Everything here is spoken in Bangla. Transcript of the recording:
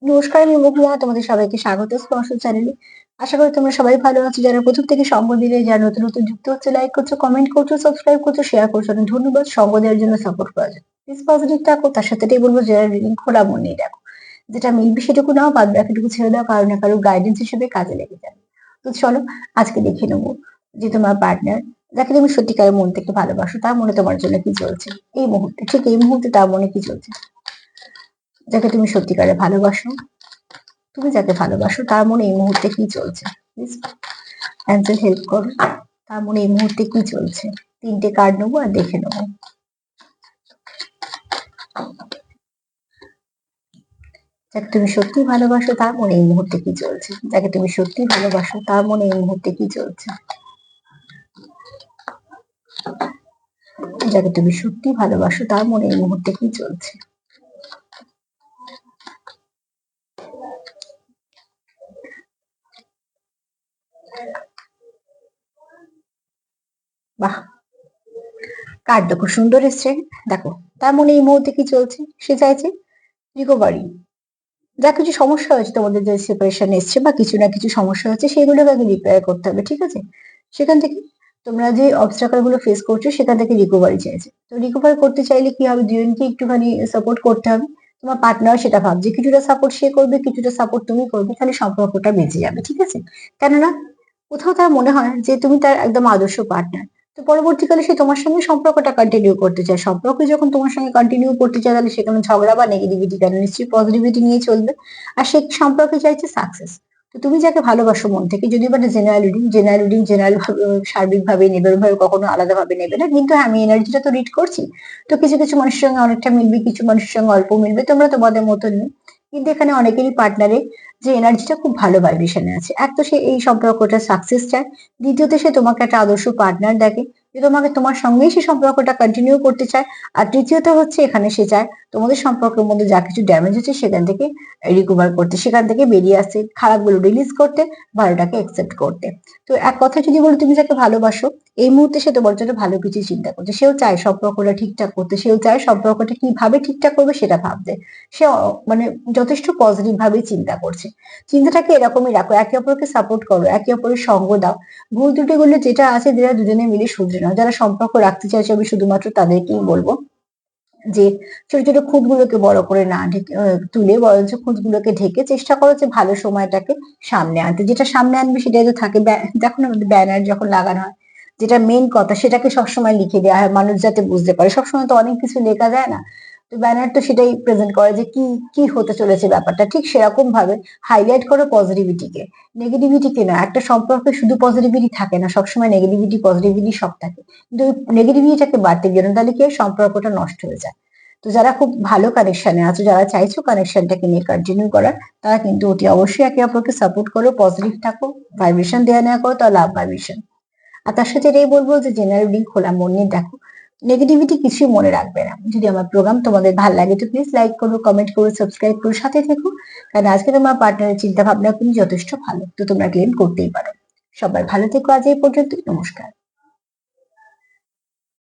নমস্কার, আমি মুগ্ধা। তোমাদের সবাইকে স্বাগত স্পর্শ চ্যানেলে। আশা করি তোমরা সবাই ভালো আছো। যারা প্রথম থেকে সঙ্গ দিলে, যারা নতুন নতুন যুক্ত হচ্ছে, লাইক করছো, কমেন্ট করছো, সাবস্ক্রাইব করছো, শেয়ার করছো, অনেক ধন্যবাদ। সঙ্গ দেওয়ার জন্য, সাপোর্ট করার জন্য। প্লিজ পজিটিভ থাকো। তার সাথে এটাই বলবো, যারা রিডিং খোলা মন নিয়ে দেখো, যেটা মিলবে সেটুকু নাও, বাদ বাকিটুকু ছেড়ে দাও, কারো না কারো গাইডেন্স হিসেবে কাজে লেগে যাবে। তো চলো আজকে দেখে নেবো যে তোমার পার্টনার, যাকে তুমি সত্যিকারের মন থেকে ভালোবাসো, তার মনে তোমার জন্য কি চলছে এই মুহূর্তে, ঠিক এই মুহূর্তে তার মনে কি চলছে। যাকে তুমি সত্যিকারে ভালোবাসো, তুমি যাকে ভালোবাসো, তার মনে এই মুহূর্তে কি চলছে, প্লিজ অ্যাঞ্জেল হেল্প করো। তার মনে এই মুহূর্তে কি চলছে। তিনটে কার্ড নেবো আর দেখে নেবো। যাকে তুমি সত্যি ভালোবাসো, তার মনে এই মুহূর্তে কি চলছে। যাকে তুমি সত্যি ভালোবাসো, তার মনে এই মুহূর্তে কি চলছে। যাকে তুমি সত্যি ভালোবাসো, তার মনে এই মুহূর্তে কি চলছে। বাহ, কার্ড দেখো সুন্দর এসছে। দেখো তার মনে এই মুহূর্তে কি চলছে। সে চাইছে রিকভারি। যা কিছু সমস্যা হয়েছে, তোমাদের যে সেপারেশন এসছে বা কিছু না কিছু সমস্যা হচ্ছে, সেগুলোকে আগে রিপেয়ার করতে হবে, ঠিক আছে। সেখান থেকে তোমরা যে অবস্ট্রাকল গুলো ফেস করছো, সেখান থেকে রিকভারি চাইছে। তো রিকভার করতে চাইলে কি হবে, দুজনকে একটুখানি সাপোর্ট করতে হবে। তোমার পার্টনার সেটা ভাবছে, কিছুটা সাপোর্ট সে করবে, কিছুটা সাপোর্ট তুমি করবে, তাহলে সম্পর্কটা বেঁচে যাবে, ঠিক আছে। কেননা কোথাও তার মনে হয় যে তুমি তার একদম আদর্শ পার্টনার। তো পরবর্তীকালে সে তোমার সঙ্গে সম্পর্কটা কন্টিনিউ করতে চায়। সম্পর্ক যখন তোমার সঙ্গে কন্টিনিউ করতে চায়, তাহলে সেখানে ঝগড়া বা নেগেটিভিটি কেন, নিশ্চয়ই পজিটিভিটি নিয়ে চলবে। আর সে সম্পর্কে চাইছে সাকসেস। তো তুমি যাকে ভালোবাসো মন থেকে, যদিও বা জেনারেল সার্বিক ভাবে নেবে, ওইভাবে কখনো আলাদা ভাবে নেবে না, কিন্তু আমি এনার্জিটা তো রিড করছি। তো কিছু কিছু মানুষের সঙ্গে অনেকটা মিলবে, কিছু মানুষের সঙ্গে অল্প মিলবে, তোমরা তোমাদের মতো নেই। কিন্তু এখানে অনেকেরই পার্টনারে যে এনার্জিটা খুব ভালো ভাইব্রেশনে আছে। এক তো সে এই সম্পর্কটা সাকসেস চায়, দ্বিতীয়ত সে তোমাকে একটা আদর্শ পার্টনার দেখে, যে তোমাকে তোমার সঙ্গেই সে সম্পর্কটা কন্টিনিউ করতে চায়। আর তৃতীয়ত হচ্ছে, এখানে সে চায় তোমাদের সম্পর্কের মধ্যে যা কিছু ড্যামেজ হচ্ছে, সেখান থেকে রিকভার করতে, সেখান থেকে বেরিয়ে আসতে, খারাপগুলো রিলিজ করতে, ভালোটাকে অ্যাকসেপ্ট করতে। তো এক কথা যদি বলি, তুমি যাকে ভালোবাসো, এই মুহূর্তে সে তোমার জন্য ভালো কিছু চিন্তা করছে। সেও চায় সম্পর্কটা ঠিকঠাক করতে, সেও চায় সম্পর্কটা কিভাবে ঠিকঠাক করবে সেটা ভাবতে। সে মানে যথেষ্ট পজিটিভ ভাবে চিন্তা করছে। চিন্তাটাকে এরকমই রাখো, একে অপরকে সাপোর্ট করো, একে অপরের সঙ্গ দাও। ভুল ত্রুটিগুলো যেটা আছে, যেটা দুজনে মিলে শুধরে নাও। যারা সম্পর্ক রাখতে চাইছে, আমি শুধুমাত্র তাদেরকেই বলবো যে ছোট ছোট খুঁতগুলোকে বড় করে না ঢেকে তুলে, বরঞ্চ খুঁতগুলোকে ঢেকে চেষ্টা করো যে ভালো সময়টাকে সামনে আনতে। যেটা সামনে আনবে সেটাই তো থাকে। দেখো না, আমাদের ব্যানার যখন লাগানো হয়, যেটা মেন কথা সেটাকে সবসময় লিখে দেওয়া হয়, মানুষ যাতে বুঝতে পারে। সবসময় তো অনেক কিছু লেখা যায় না। তো ব্যানার তো সেটাই প্রেজেন্ট করে যে কি কি হতে চলেছে ব্যাপারটা। ঠিক সেরকম ভাবে হাইলাইট করো পজিটিভিটিকে, নেগেটিভিটিকে না। একটা সম্পর্কে শুধু পজিটিভিটি থাকে না, সবসময় নেগেটিভিটি পজিটিভিটি সব থাকে। কিন্তু নেগেটিভিটিটাকে বাড়তে গেলে, তাহলে কি হয়, সম্পর্কটা নষ্ট হয়ে যায়। তো যারা খুব ভালো কানেকশনে আছো, যারা চাইছো কানেকশনটাকে নিয়ে কন্টিনিউ করার, তারা কিন্তু অতি অবশ্যই একে অপরকে সাপোর্ট করো, পজিটিভ থাকো, ভাইব্রেশন দেওয়া নেওয়া করো, তার লাভ ভাইব্রেশন। আর তার সাথে এটাই বলবো যে জেনারেল রিডিং খোলা মন নিয়ে দেখো, নেগেটিভিটি কিছুই মনে রাখবে না। যদি আমার প্রোগ্রাম তোমাদের ভালো লাগে, তো প্লিজ লাইক করো, কমেন্ট করো, সাবস্ক্রাইব করো, সাথে থেকো। কারণ আজকে তোমার পার্টনারের চিন্তা ভাবনা কিন্তু যথেষ্ট ভালো, তো তোমরা ক্লেম করতেই পারো। সবাই ভালো থেকো, আজ এই পর্যন্ত, নমস্কার।